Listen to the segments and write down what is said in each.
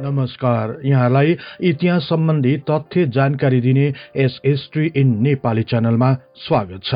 नमस्कार, यहाँलाई इतिहास सम्बन्धी तथ्य जानकारी दिने यस हिस्ट्री इन नेपाली च्यानलमा स्वागत छ।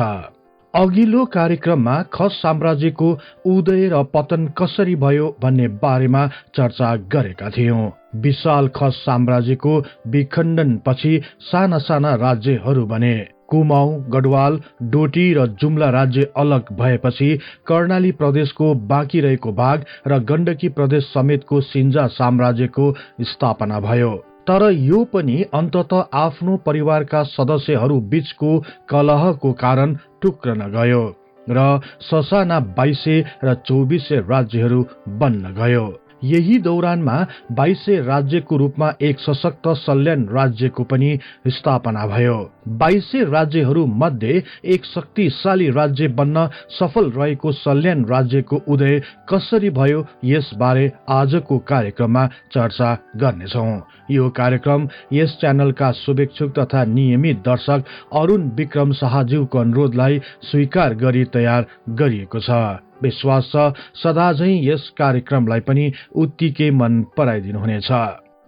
अघिल्लो कार्यक्रममा खस साम्राज्यको उदय र पतन कसरी भयो भन्ने बारेमा चर्चा गरेका थियौं। विशाल खस साम्राज्यको विखण्डनपछि साना साना राज्यहरू बने। कुमाऊ, गढवाल, डोटी र जुम्ला राज्य अलग भएपछि कर्णाली प्रदेशको बाँकी रहेको भाग र गण्डकी प्रदेश समेतको सिन्जा साम्राज्यको स्थापना भयो। तर यो पनि अन्ततः आफ्नो परिवारका सदस्यहरू बीचको कलहको कारण टुक्रन गयो र ससाना 2200 र 2400 राज्यहरू बन्न गयो। यही दौरानमा 2200 राज्यको रूपमा एक सशक्त सल्यान राज्यको पनि स्थापना भयो। 2200 राज्यहरू मध्ये एक शक्तिशाली राज्य बन्न सफल रहेको सल्यान राज्यको उदय कसरी भयो यसबारे आजको कार्यक्रममा चर्चा गर्नेछौं। यो कार्यक्रम यस च्यानलका शुभेच्छुक तथा नियमित दर्शक अरुण विक्रम शाहज्यूको अनुरोधलाई स्वीकार गरी तयार गरिएको छ। विश्वास छ सदाझै यस कार्यक्रमलाई पनि उत्तिकै मन पराइदिनुहुनेछ।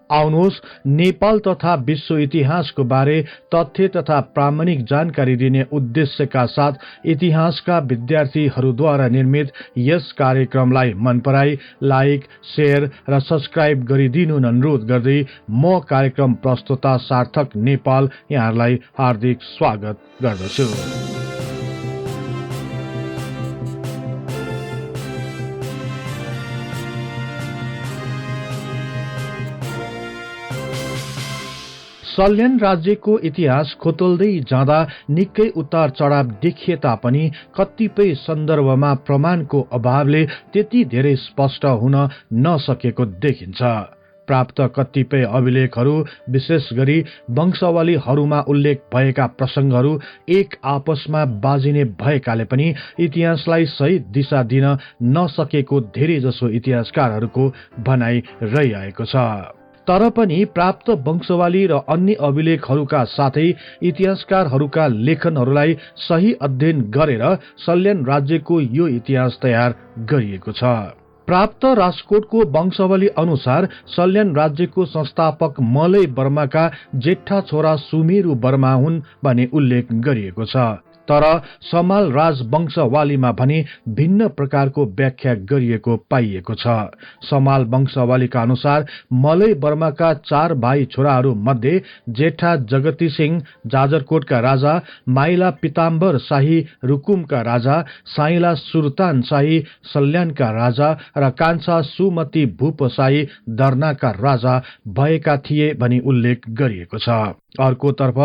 आउनुहोस्, नेपाल तथा विश्व इतिहासको बारे तथ्य तथा प्रामाणिक जानकारी दिने उद्देश्यका साथ इतिहासका विद्यार्थीहरूद्वारा निर्मित यस कार्यक्रमलाई मन पराई लाइक, शेयर र सब्स्क्राइब गरिदिनु अनुरोध गर्दै म कार्यक्रम प्रस्तुता सार्थक नेपाल यहाँलाई हार्दिक स्वागत गर्दछु। सल्यान राज्यको इतिहास खोतल्दै जाँदा निकै उतार चढाव देखिए तापनि कतिपय सन्दर्भमा प्रमाणको अभावले त्यति धेरै स्पष्ट हुन नसकेको देखिन्छ। प्राप्त कतिपय अभिलेखहरू, विशेष गरी वंशावलीहरूमा उल्लेख भएका प्रसंगहरू एक आपसमा बाजिने भएकाले पनि इतिहासलाई सही दिशा दिन नसकेको धेरै जसो इतिहासकारहरूको भनाइ रहिआएको छ। तर पनि प्राप्त वंशावली र अन्य अभिलेखहरूका साथै इतिहासकारहरूका लेखनहरूलाई सही अध्ययन गरेर सल्यान राज्यको यो इतिहास तयार गरिएको छ। प्राप्त राजकोटको वंशावली अनुसार सल्यान राज्यको संस्थापक मलय वर्माका जेठा छोरा सुमेरु वर्मा हुन् भन्ने उल्लेख गरिएको छ। तर समाल राजवंशवालीमा भने भिन्न प्रकारको व्याख्या गरिएको पाइएको छ। समाल वंशवालीका अनुसार मलय वर्माका 4 भाइ छोराहरू मध्ये जेठा जगती सिंह जाजरकोटका राजा, माइला पिताम्बर शाही रुकुमका राजा, साइला सुल्तान शाही सल्यानका राजा र कान्छा सुमति भूप शाही दर्नाका राजा भएका थिए भनी उल्लेख गरिएको छ। अर्कोतर्फ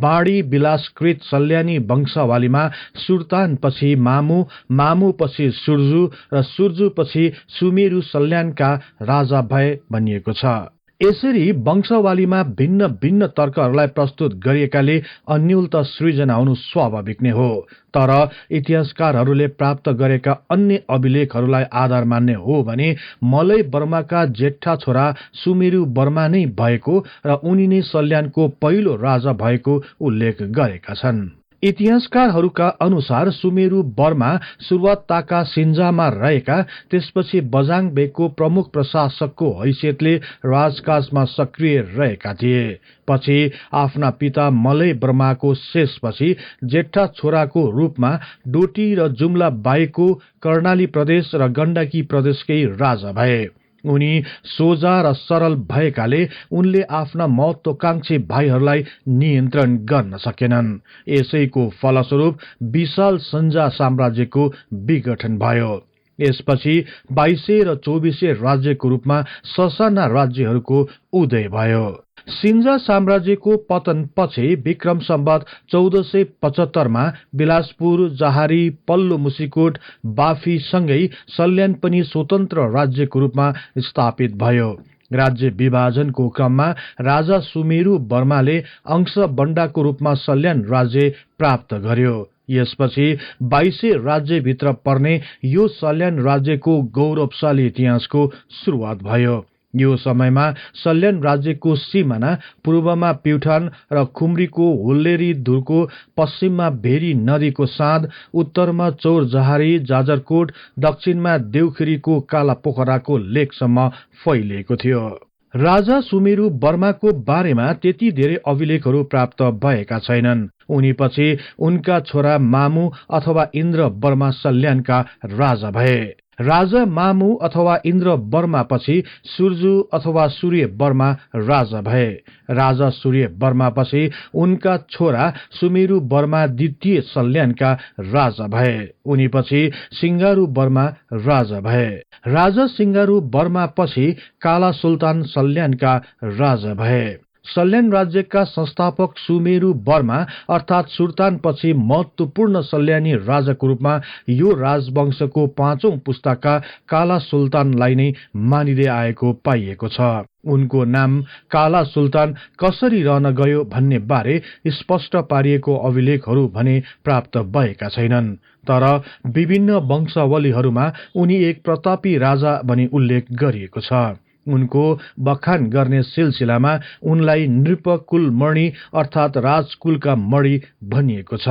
बाणी विलासकृत सल्यानी वंशावलीमा सुल्तान पछि मामु, मामु पछि सुर्जु र सुर्जु पछि सुमेरु सल्यानका राजा भए भनिएको छ। यसरी वंशावलीमा भिन्न भिन्न तर्कहरूलाई प्रस्तुत गरिएकाले अन्योलता सृजना हुनु स्वाभाविक नै हो। तर इतिहासकारहरूले प्राप्त गरेका अन्य अभिलेखहरूलाई आधार मान्ने हो भने मलय वर्माका जेठा छोरा सुमेरु वर्मा नै भएको र उनी नै सल्यानको पहिलो राजा भएको उल्लेख गरेका छन्। इतिहासकारहरूका अनुसार सुमेरु वर्मा सुरुवातका सिन्जामा रहेका, त्यसपछि बजाङ बेगको प्रमुख प्रशासकको हैसियतले राजकाजमा सक्रिय रहेका थिए। पछि आफ्ना पिता मलय वर्माको शेषपछि जेठा छोराको रूपमा डोटी र जुम्ला बाहेकको कर्णाली प्रदेश र गण्डकी प्रदेशकै राजा भए। उनी सोझा र सरल भएकाले उनले आफ्ना महत्वाकांक्षी भाइहरूलाई नियन्त्रण गर्न सकेनन्। यसैको फलस्वरूप विशाल सञ्जा साम्राज्यको विघटन भयो। यसपछि 2200 र 2400 राज्यको रूपमा ससाना राज्यहरूको उदय भयो। सिन्जा साम्राज्यको पतन पछि विक्रम सम्वत 1475 मा बिलासपुर, जहारी, पल्लो मुसिकोट, बाफी सँगै सल्यान पनि स्वतन्त्र राज्यको रूपमा स्थापित भयो। राज्य विभाजनको क्रममा राजा सुमेरु वर्माले अंश बण्डाको रूपमा सल्यान राज्य प्राप्त गर्यो। यसपछि 2200 राज्यभित्र पर्ने यो सल्यान राज्यको गौरवशाली इतिहासको सुरुवात भयो। यो समयमा सल्यान राज्यको सिमाना पूर्वमा प्युठान र खुम्रीको हुल्लेरी धुरको, पश्चिममा भेरी नदीको साँध, उत्तरमा चौरजहारी, जाजरकोट, दक्षिणमा देउखिरीको काला पोखराको लेकसम्म फैलिएको थियो। राजा सुमेरु वर्माको बारेमा त्यति धेरै अभिलेखहरू प्राप्त भएका छैनन्। उनीपछि उनका छोरा मामु अथवा इन्द्र वर्मा सल्यानका राजा भए। राजा मामु अथवा इन्द्र वर्मा पछि सुर्जु अथवा सूर्य वर्मा राजा भए। राजा सूर्य वर्मा पछि उनका छोरा सुमेरु वर्मा द्वितीय सल्यानका राजा भए। उनीपछि सिंगारू वर्मा राजा भए। राजा सिंगारू वर्मा पछि काला सुल्तान सल्यानका राजा भए। सल्यान राज्यका संस्थापक सुमेरु वर्मा अर्थात सुल्तान पछि महत्वपूर्ण सल्यानी राजाको रूपमा यो राजवंशको 5औं पुस्ताका काला सुल्तानलाई नै मानिँदै आएको पाइएको छ। उनको नाम काला सुल्तान कसरी रहन गयो भन्ने बारे स्पष्ट पारिएको अभिलेखहरू भने प्राप्त भएका छैनन्। तर विभिन्न वंशावलीहरूमा उनी एक प्रतापी राजा भनी उल्लेख गरिएको छ। उनको बखान गर्ने सिलसिलामा उनलाई नृपकुल मणि अर्थात राजकुलका मणि भनिएको छ।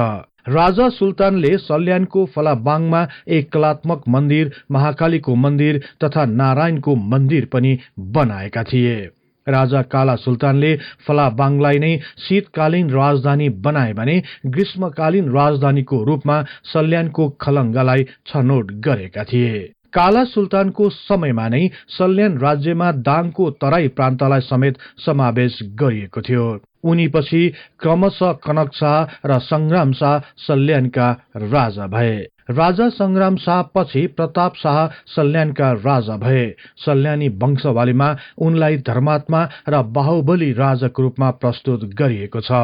राजा सुल्तानले सल्यानको फलाबाङमा एक कलात्मक मन्दिर, महाकालीको मन्दिर तथा नारायणको मन्दिर पनि बनाएका थिए। राजा काला सुल्तानले फलाबाङलाई नै शीतकालीन राजधानी बनाए भने ग्रीष्मकालीन राजधानीको रूपमा सल्यानको खलङ्गालाई छनौट गरेका थिए। काला सुल्तानको समयमा नै सल्यान राज्यमा दाङको तराई प्रान्तलाई समेत समावेश गरिएको थियो। उनीपछि क्रमशः कनक शाह र संग्राम शाह सल्यानका राजा भए। राजा संग्राम शाह पछि प्रताप शाह सल्यानका राजा भए। सल्यानी वंशावलीमा उनलाई धर्मात्मा र बाहुबली राजाको रूपमा प्रस्तुत गरिएको छ।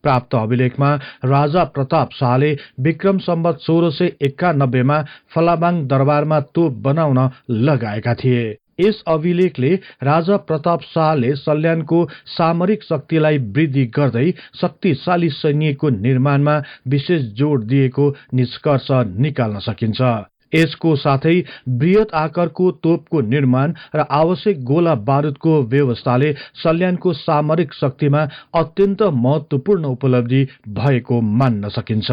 प्राप्त अभिलेखमा राजा प्रताप शाहले विक्रम सम्वत 1691 मा फलाबाङ दरबारमा तोप बनाउन लगाएका थिए। यस अभिलेखले राजा प्रताप शाहले सल्यानको सामरिक शक्तिलाई वृद्धि गर्दै शक्तिशाली सैन्यको निर्माणमा विशेष जोड दिएको निष्कर्ष निकाल्न सकिन्छ। यसको साथै बृहत आकारको तोपको निर्माण र आवश्यक गोला बारुदको व्यवस्थाले सल्यानको सामरिक शक्तिमा अत्यन्त महत्वपूर्ण उपलब्धि भएको मान्न सकिन्छ।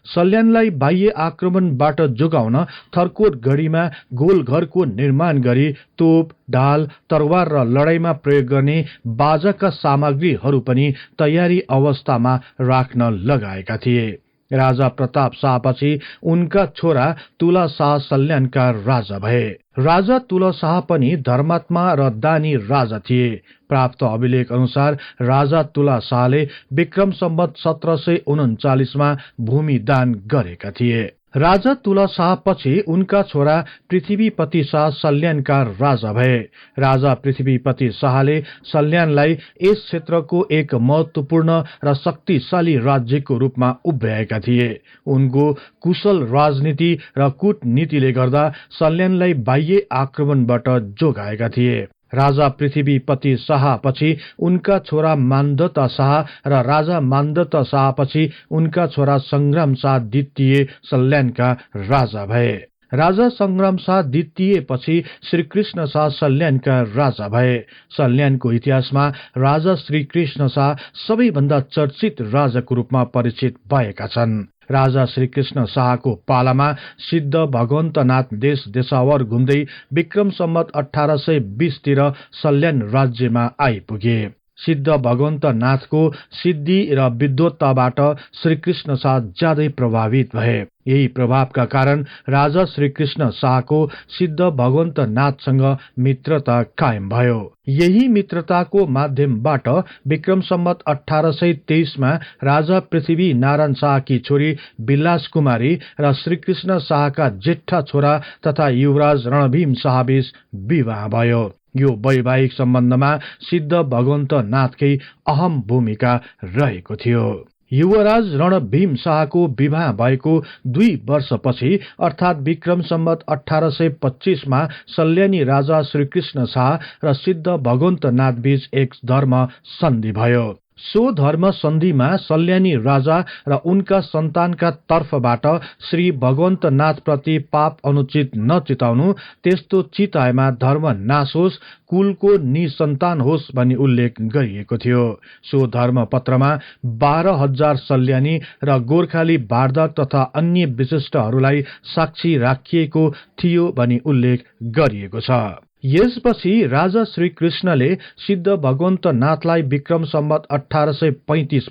सल्यानलाई बाह्य आक्रमणबाट जोगाउन थर्कोट गढीमा गोलघरको निर्माण गरी तोप, ढाल, तरवार र लडाईँमा प्रयोग गर्ने बाजाका सामग्रीहरू पनि तयारी अवस्थामा राख्न लगाएका थिए। राजा प्रताप शाहपछि उनका छोरा तुला शाह सल्यानका राजा भए। राजा तुला शाह पनि धर्मात्मा र दानी राजा थिए। प्राप्त अभिलेख अनुसार राजा तुला शाहले विक्रम सम्वत 1739 मा भूमि दान गरेका थिए। राजा तुला शाह पछि उनका छोरा पृथ्वीपति शाह सल्यानका राजा भए। राजा पृथ्वीपति शाहले सल्यानलाई यस क्षेत्रको एक महत्वपूर्ण र शक्तिशाली राज्यको रूपमा उभ्याएका थिए। उनको कुशल राजनीति र कूटनीतिले गर्दा सल्यानलाई बाह्य आक्रमणबाट जोगाएका थिए। राजा पृथ्वीपति शाह पछि उनका छोरा मानदत्ता शाह र राजा मानदत्ता शाह पछि उनका छोरा संग्राम शाह द्वितीय सल्यानका राजा भए। राजा संग्राम शाह द्वितीय पछि श्रीकृष्ण शाह सल्यानका राजा भए। सल्यानको इतिहासमा राजा श्रीकृष्ण शाह सबैभन्दा चर्चित राजाको रूपमा परिचित भएका छन्। राजा श्रीकृष्ण शाहको पालामा सिद्ध भगवन्तनाथ देश देशावर घुम्दै विक्रम सम्वत 1820 तिर सल्यान राज्यमा आइपुगे। सिद्ध भगवन्तनाथको सिद्धि र विद्वत्ताबाट श्रीकृष्ण शाह ज्यादै प्रभावित भए। यही प्रभावका कारण राजा श्रीकृष्ण शाहको सिद्ध भगवन्तनाथसँग मित्रता कायम भयो। यही मित्रताको माध्यमबाट विक्रम सम्वत 1823 मा राजा पृथ्वी नारायण शाहकी छोरी विलास कुमारी र श्रीकृष्ण शाहका जेठा छोरा तथा युवराज रणभीम शाहबीच विवाह भयो। यो वैवाहिक सम्बन्धमा सिद्ध भगवन्तनाथकै अहम भूमिका रहेको थियो। युवराज रणभीम शाहको विवाह भएको 2 वर्षपछि अर्थात विक्रम सम्वत 1825 मा सल्यानी राजा श्रीकृष्ण शाह र सिद्ध भगवन्तनाथ बीच एक धर्म सन्धि भयो। सो धर्म सन्धिमा सल्यानी राजा र उनका सन्तानका तर्फबाट श्री भगवन्तनाथ प्रति पाप अनुचित नचिताउनु, त्यस्तो चिताएमा धर्म नाश होस्, कुलको निसन्तान होस् भनी उल्लेख गरिएको थियो। सो धर्म पत्रमा 12,000 सल्यानी र गोर्खाली वार्धक तथा अन्य विशिष्टहरूलाई साक्षी राखिएको थियो भनी उल्लेख गरिएको छ। यसपछि राजा श्रीकृष्णले सिद्ध भगवन्तनाथलाई विक्रम सम्वत 1835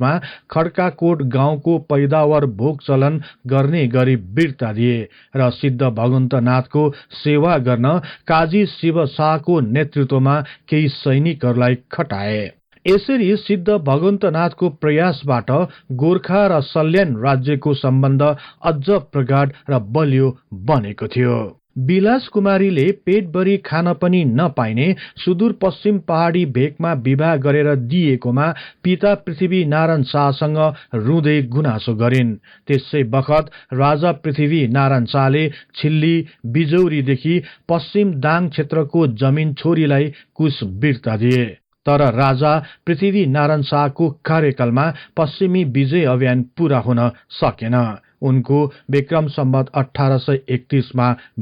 खड्काकोट गाउँको पैदावार भोग चलन गर्ने गरी वीरता दिए र सिद्ध भगवन्तनाथको सेवा गर्न काजी शिव शाहको नेतृत्वमा केही सैनिकहरूलाई खटाए। यसरी सिद्ध भगवन्तनाथको प्रयासबाट गोर्खा र सल्यान राज्यको सम्बन्ध अझ प्रगाढ र बलियो बनेको थियो। विलास कुमारीले पेटभरि खान पनि नपाइने सुदूरपश्चिम पहाडी भेकमा विवाह गरेर दिएकोमा पिता पृथ्वीनारायण शाहसँग रुँदै गुनासो गरिन्। त्यसै बखत राजा पृथ्वीनारायण शाहले छिल्ली बिजौरीदेखि पश्चिम दाङ क्षेत्रको जमिन छोरीलाई कुश वीरता दिए। तर राजा पृथ्वीनारायण शाहको कार्यकालमा पश्चिमी विजय अभियान पूरा हुन सकेन। उनको विक्रम सम्वत 1831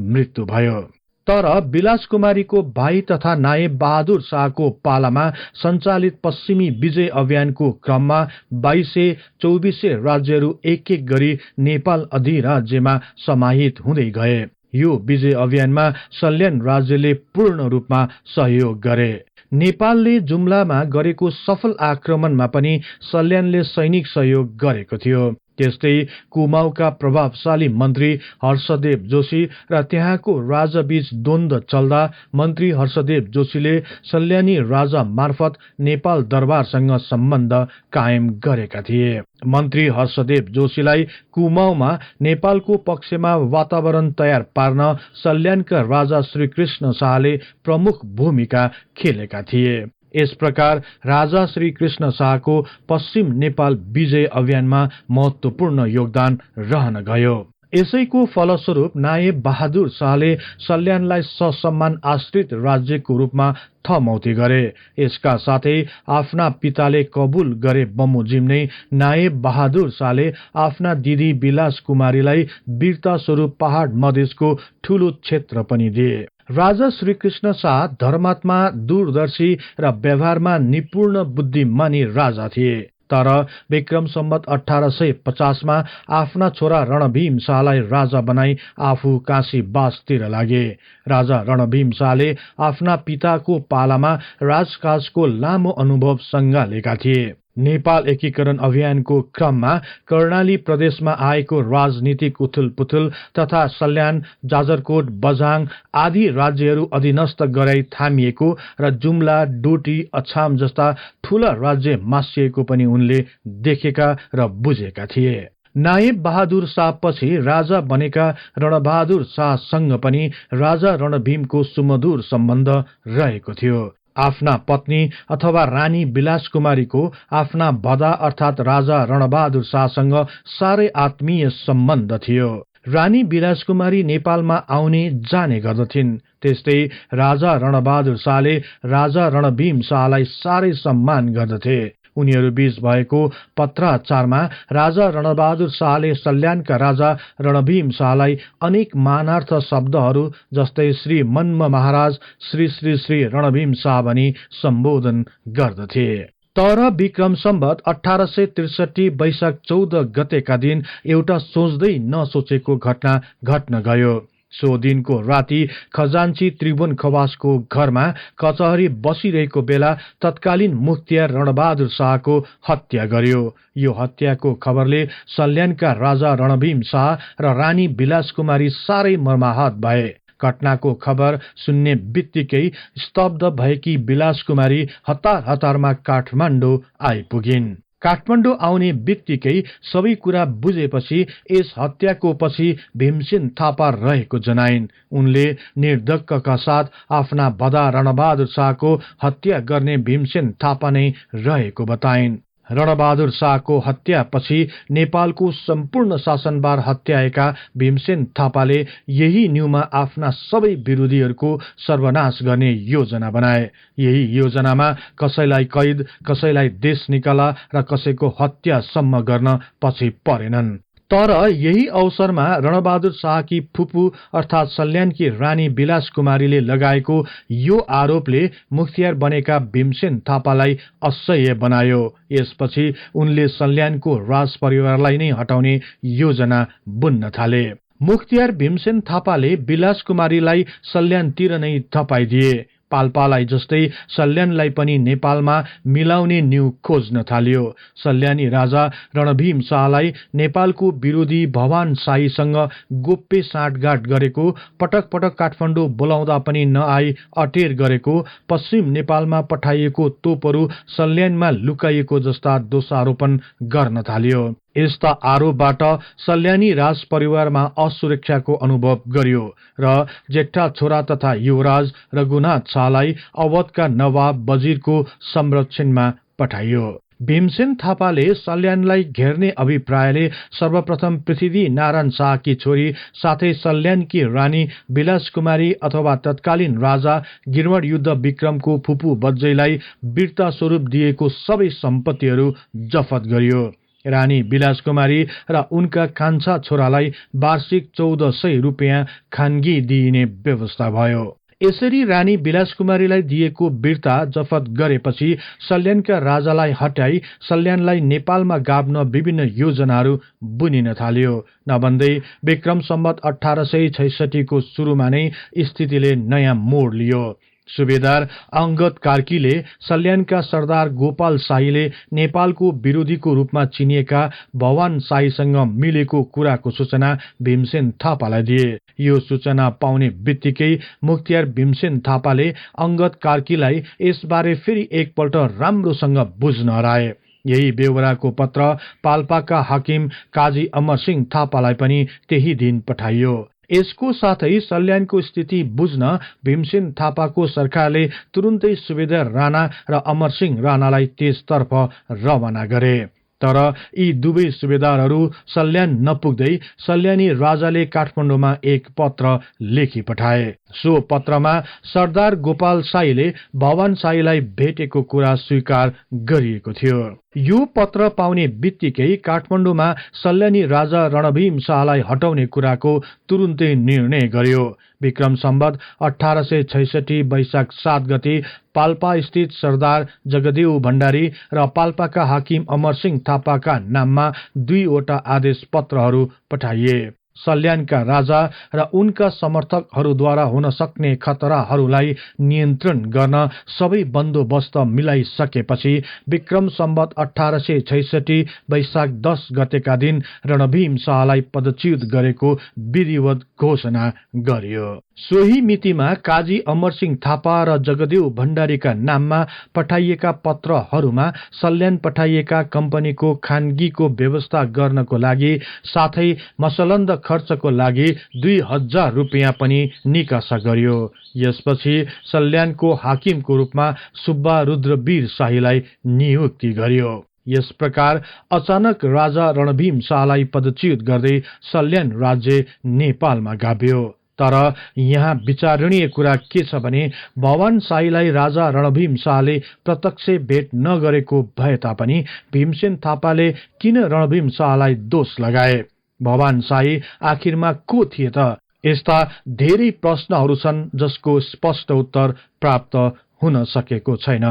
मृत्यु भयो। तर विलास कुमारीको भाइ तथा नायब बहादुर शाहको पालामा सञ्चालित पश्चिमी विजय अभियानको क्रममा 2200-2400 राज्यहरू एक एक गरी नेपाल अधिराज्यमा समाहित हुँदै गए। यो विजय अभियानमा सल्यान राज्यले पूर्ण रूपमा सहयोग गरे। नेपालले जुम्लामा गरेको सफल आक्रमणमा पनि सल्यानले सैनिक सहयोग गरेको थियो। त्यस्तै कुमाऊका प्रभावशाली मन्त्री हर्षदेव जोशी र त्यहाँको राजाबीच द्वन्द्व चल्दा मन्त्री हर्षदेव जोशीले सल्यानी राजा मार्फत नेपाल दरबारसँग सम्बन्ध कायम गरेका थिए। मन्त्री हर्षदेव जोशीलाई कुमाऊमा नेपालको पक्षमा वातावरण तयार पार्न सल्यानका राजा श्रीकृष्ण शाहले प्रमुख भूमिका खेलेका थिए। यस प्रकार राजा श्रीकृष्ण शाहको पश्चिम नेपाल विजय अभियानमा महत्वपूर्ण योगदान रहन गयो। यसैको फलस्वरूप नायब बहादुर शाहले सल्यानलाई ससम्मान आश्रित राज्यको रूपमा थमौती गरे। यसका साथै आफ्ना पिताले कबुल गरे बमोजिम नै नायब बहादुर शाहले आफ्ना दिदी विलास कुमारीलाई वीरता स्वरूप पहाड मधेसको ठूलो क्षेत्र पनि दिए। राजा श्रीकृष्ण शाह धर्मात्मा, दूरदर्शी र व्यवहारमा निपुण बुद्धिमानी राजा थिए। तर विक्रम सम्वत 1850 आफ्ना छोरा रणभीम शाहलाई राजा बनाई आफू काशीवासतिर लागे। राजा रणभीम शाहले आफ्ना पिताको पालामा राजकाजको लामो अनुभव सँगालेका थिए। नेपाल एकीकरण अभियानको क्रममा कर्णाली प्रदेशमा आएको राजनीतिक उथलपुथल तथा सल्यान, जाजरकोट, बझाङ आदि राज्यहरू अधीनस्थ गराई थामिएको र जुम्ला, डोटी, अछाम जस्ता ठूला राज्य मासिएको पनि उनले देखेका र बुझेका थिए। नायब बहादुर शाह पछि राजा बनेका रणबहादुर शाहसँग पनि राजा रणभीमको सुमधुर सम्बन्ध रहेको थियो। आफ्ना पत्नी अथवा रानी विलास कुमारीको आफ्ना भदा अर्थात राजा रणबहादुर शाहसँग साह्रै आत्मीय सम्बन्ध थियो। रानी विलास कुमारी नेपालमा आउने जाने गर्दथिन्। त्यस्तै राजा रणबहादुर शाहले राजा रणभीम शाहलाई साह्रै सम्मान गर्दथे। उनीहरू बीच भएको पत्राचारमा राजा रणबहादुर शाहले सल्यानका राजा रणभीम शाहलाई अनेक मानार्थ शब्दहरू जस्तै श्री मन्म महाराज, श्री श्री श्री रणभीम शाह भनी सम्बोधन गर्दथे। तर विक्रम सम्वत 1863 वैशाख 14 गतेका दिन एउटा सोच्दै नसोचेको घटना घट्न गयो। सो दिनको राति खजान्ची त्रिभुवन खवासको घरमा कचहरी बसिरहेको बेला तत्कालीन मुख्तियार रणबहादुर शाहको हत्या गर्यो। यो हत्याको खबरले सल्यानका राजा रणभीम शाह र रानी विलास कुमारी साह्रै मर्माहत भए। घटनाको खबर सुन्ने बित्तिकै स्तब्ध भएकी विलास कुमारी हतार हतारमा काठमाडौँ आइपुगिन्। काठमाडौँ आउने बित्तिकै सबै कुरा बुझेपछि यस हत्याको पछि भीमसेन थापा रहेको जनाइन्। उनले निर्धक्कका साथ आफ्ना भदा रणबहादुर शाहको हत्या गर्ने भीमसेन थापा नै रहेको बताइन्। रणबहादुर शाहको हत्यापछि नेपालको सम्पूर्ण शासनभार हत्याएका भीमसेन थापाले यही न्यूमा आफ्ना सबै विरोधीहरूको सर्वनाश गर्ने योजना बनाए। यही योजनामा कसैलाई कैद, कसैलाई देश निकाला र कसैको हत्यासम्म गर्न पछि परेनन्। तर यही अवसरमा रणबहादुर शाहकी फुपू अर्थात सल्यानकी रानी विलास कुमारीले लगाएको यो आरोपले मुख्तियार बनेका भीमसेन थापालाई असह्य बनायो। यसपछि उनले सल्यानको राज परिवारलाई नै हटाउने योजना बुन्न थाले। मुख्तियार भीमसेन थापाले विलास कुमारीलाई सल्यानतिर नै थपाइदिए। पाल्पालाई जस्तै सल्यानलाई पनि नेपालमा मिलाउने न्यू खोज्न थाल्यो। सल्यानी राजा रणभीम शाहलाई नेपालको विरोधी भवान शाहीसँग गोप्य साँठगाँठ गरेको, पटक पटक काठमाडौँ बोलाउँदा पनि नआई अटेर गरेको, पश्चिम नेपालमा पठाइएको तोपहरू सल्यानमा लुकाइएको जस्ता दोषारोपण गर्न थाल्यो। यस्ता आरोपबाट सल्यानी राज परिवारमा असुरक्षाको अनुभव गर्यो र जेठा छोरा तथा युवराज रघुनाथ शाहलाई अवधका नवाब वजिरको संरक्षणमा पठाइयो। भीमसेन थापाले सल्यानलाई घेर्ने अभिप्रायले सर्वप्रथम पृथ्वी नारायण शाहकी छोरी साथै सल्यानकी रानी विलास कुमारी अथवा तत्कालीन राजा गिरवट युद्ध विक्रमको फुपू बज्जैलाई वीरता स्वरूप दिएको सबै सम्पत्तिहरू जफत गरियो। रानी विलास कुमारी र उनका कान्छा छोरालाई वार्षिक 1400 रुपियाँ खानगी दिइने व्यवस्था भयो। यसरी रानी विलास कुमारीलाई दिएको वीरता जफत गरेपछि सल्यानका राजालाई हटाई सल्यानलाई नेपालमा गाभ्न विभिन्न योजनाहरू बुनिन थाल्यो। नभन्दै विक्रम सम्वत 1866 को सुरुमा नै स्थितिले नयाँ मोड लियो। सुबेदार अंगद कार्कीले सल्यानका सरदार गोपाल शाहीले नेपालको विरोधीको रूपमा चिनिएका भवान शाहीसँग मिलेको कुराको सूचना भीमसेन थापालाई दिए। यो सूचना पाउने बित्तिकै मुख्तियार भीमसेन थापाले अंगद कार्कीलाई यसबारे फेरि एकपल्ट राम्रोसँग बुझ्न हराए। यही बेहोराको पत्र पाल्पाका हाकिम काजी अमरसिंह थापालाई पनि त्यही दिन पठाइयो। यसको साथै सल्यानको स्थिति बुझ्न भीमसेन थापाको सरकारले तुरुन्तै सुबेदार राणा र अमरसिंह राणालाई त्यसतर्फ रवाना गरे। तर यी दुवै सुबेदारहरू सल्यान नपुग्दै सल्यानी राजाले काठमाडौँमा एक पत्र लेखी पठाए। सो पत्रमा सरदार गोपाल शाहीले भवान शाहीलाई भेटेको कुरा स्वीकार गरिएको थियो। यो पत्र पाउने बित्तिकै काठमाडौँमा सल्यानी राजा रणभीम शाहलाई हटाउने कुराको तुरुन्तै निर्णय गर्यो। विक्रम सम्वत 1866 वैशाख 7 गते पाल्पा स्थित सरदार जगदेव भण्डारी र पाल्पाका हाकिम अमरसिंह थापाका नाममा 2 वटा आदेश पत्रहरू पठाइए। सल्यानका राजा र उनका समर्थकहरूद्वारा हुन सक्ने खतराहरूलाई नियन्त्रण गर्न सबै बन्दोबस्त मिलाइसकेपछि विक्रम सम्वत 1866 वैशाख 10 गतेका दिन रणभीम शाहलाई पदच्युत गरेको विधिवत घोषणा गरियो। सोही मितिमा काजी अमरसिंह थापा र जगदेव भण्डारीका नाममा पठाइएका पत्रहरूमा सल्यान पठाइएका कम्पनीको खानगीको व्यवस्था गर्नको लागि साथै मसलन्द खर्चको लागि 2000 रुपियाँ पनि निकासा गरियो। यसपछि सल्यानको हाकिमको रूपमा सुब्बा रुद्रवीर शाहीलाई नियुक्ति गरियो। यस प्रकार अचानक राजा रणभीम शाहलाई पदच्युत गर्दै सल्यान राज्य नेपालमा गाभ्यो। तर यहाँ विचारणीय कुरा के छ भने भवान शाहीलाई राजा रणभीम शाहले प्रत्यक्ष भेट नगरेको भए तापनि भीमसेन थापाले किन रणभीम शाहलाई दोष लगाए? भवान शाही आखिरमा को थिए त? यस्ता धेरै प्रश्नहरू छन् जसको स्पष्ट उत्तर प्राप्त हुन सकेको छैन।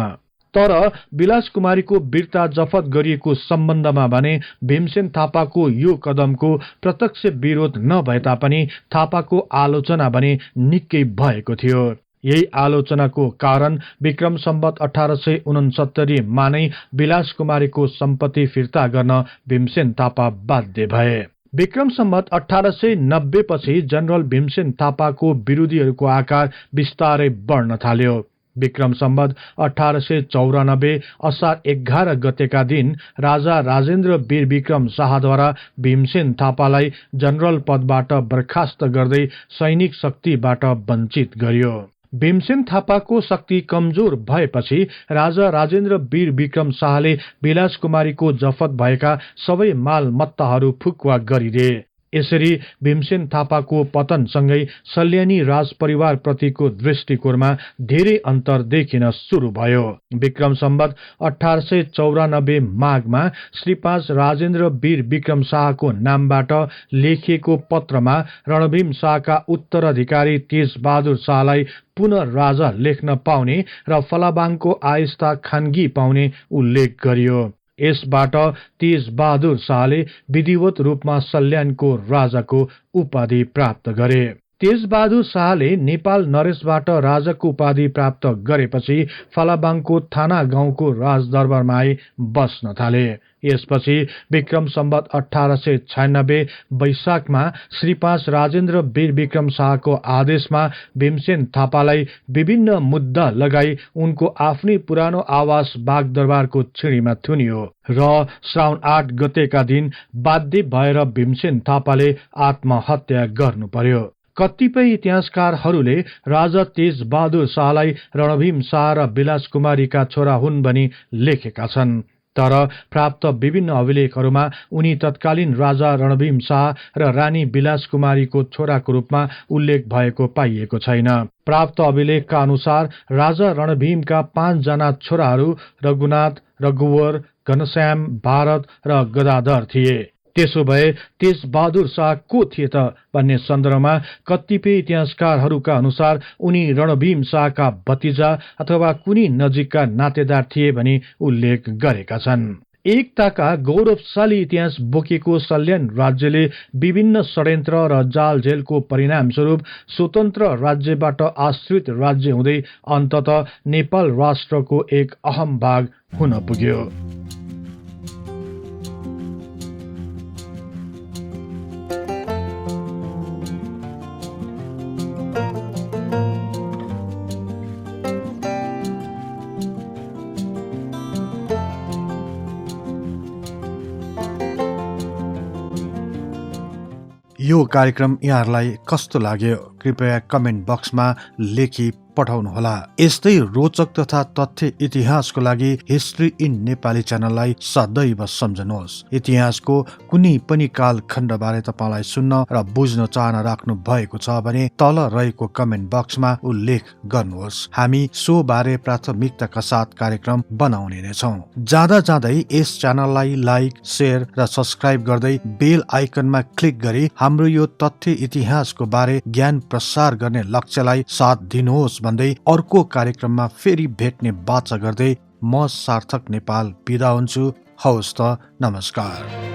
तर विलास कुमारीको वीरता जफत गरिएको सम्बन्धमा भने भीमसेन थापाको यो कदमको प्रत्यक्ष विरोध नभए तापनि थापाको आलोचना भने निकै भएको थियो। यही आलोचनाको कारण विक्रम सम्वत 1869 मा नै विलास कुमारीको सम्पत्ति फिर्ता गर्न भीमसेन थापा बाध्य भए। विक्रम सम्वत 1890 पछि जनरल भीमसेन थापाको विरोधीहरूको आकार बिस्तारै बढ्न थाल्यो। विक्रम सम्वत 1894 असार 11 गतेका दिन राजा राजेन्द्र वीर विक्रम शाहद्वारा भीमसेन थापालाई जनरल पदबाट बर्खास्त गर्दै सैनिक शक्तिबाट वञ्चित गरियो। भीमसेन थापाको शक्ति कमजोर भएपछि राजा राजेन्द्र वीर विक्रम शाहले विलास कुमारीको जफत भएका सबै मालमत्ताहरू फुकुवा गरिदिए। यसरी भीमसेन थापाको पतनसँगै सल्यानी राज परिवार प्रतिको दृष्टिकोणमा धेरै अन्तर देखिन सुरु भयो। विक्रम सम्वत 1894 माघमा श्री 5 राजेन्द्र वीर विक्रम शाहको नामबाट लेखिएको पत्रमा रणभीम शाहका उत्तराधिकारी तेज बहादुर शाहलाई पुनः राजा लेख्न पाउने र फलाबाङको आयस्ता खानगी पाउने उल्लेख गरियो। यसबाट तेजबहादुर शाहले विधिवत रूपमा सल्यानको राजाको उपाधि प्राप्त गरे। तेजबहादुर शाहले नेपाल नरेशबाट राजाको उपाधि प्राप्त गरेपछि फलाबाङको थाना गाउँको राजदरबारमा आई बस्न थाले। यसपछि विक्रम सम्वत 1896 वैशाखमा श्री 5 राजेन्द्र वीर विक्रम शाहको आदेशमा भीमसेन थापालाई विभिन्न मुद्दा लगाई उनको आफ्नै पुरानो आवास बागदरबारको छिडीमा थुनियो र श्रावण 8 गतेका दिन बाध्य भएर भीमसेन थापाले आत्महत्या गर्नु पर्यो। कतिपय इतिहासकारहरूले राजा तेजबहादुर शाहलाई रणभीम शाह र विलास कुमारीका छोरा हुन् भनी लेखेका छन्, तर प्राप्त विभिन्न अभिलेखहरूमा उनी तत्कालीन राजा रणभीम शाह र रानी विलास कुमारीको छोराको रूपमा उल्लेख भएको पाइएको छैन। प्राप्त अभिलेखका अनुसार राजा रणभीमका 5 जना छोराहरू रघुनाथ, रघुवर, घनश्याम, भारत र गदाधर थिए। त्यसो भए तेजबहादुर शाह को थिए त भन्ने सन्दर्भमा कतिपय इतिहासकारहरूका अनुसार उनी रणभीम शाहका भतिजा अथवा कुनै नजिकका नातेदार थिए भनी उल्लेख गरेका छन्। एकताका गौरवशाली इतिहास बोकेको सल्यान राज्यले विभिन्न षड्यन्त्र र जालझेलको परिणामस्वरूप स्वतन्त्र राज्यबाट आश्रित राज्य हुँदै अन्ततः नेपाल राष्ट्रको एक अहम भाग हुन पुग्यो। यो कार्यक्रम यहाँहरूलाई कस्तो लाग्यो कृपया कमेन्ट बक्समा लेखी पठाउनुहोला। यस्तै रोचक तथा तथ्य इतिहासको लागि हिस्ट्री इन नेपाली च्यानललाई सदैव सम्झनुहोस्। इतिहासको कुनै पनि कालखण्ड बारे तपाईलाई सुन्न र बुझ्न चाहना राख्नु भएको छ भने तल रहेको कमेन्ट बक्समा उल्लेख गर्नुहोस्। हामी सो बारे प्राथमिकताका साथ कार्यक्रम बनाउने नै छौं। जाँदा जाँदै यस च्यानललाई लाइक, शेयर र सब्स्क्राइब गर्दै बेल आइकनमा क्लिक गरी हाम्रो यो तथ्य इतिहासको बारे ज्ञान प्रसार गर्ने लक्ष्यलाई साथ दिनुहोस् भन्दै अर्को कार्यक्रममा फेरि भेट्ने बाचा गर्दै म सार्थक नेपाल बिदा हुन्छु। हवस् त, नमस्कार।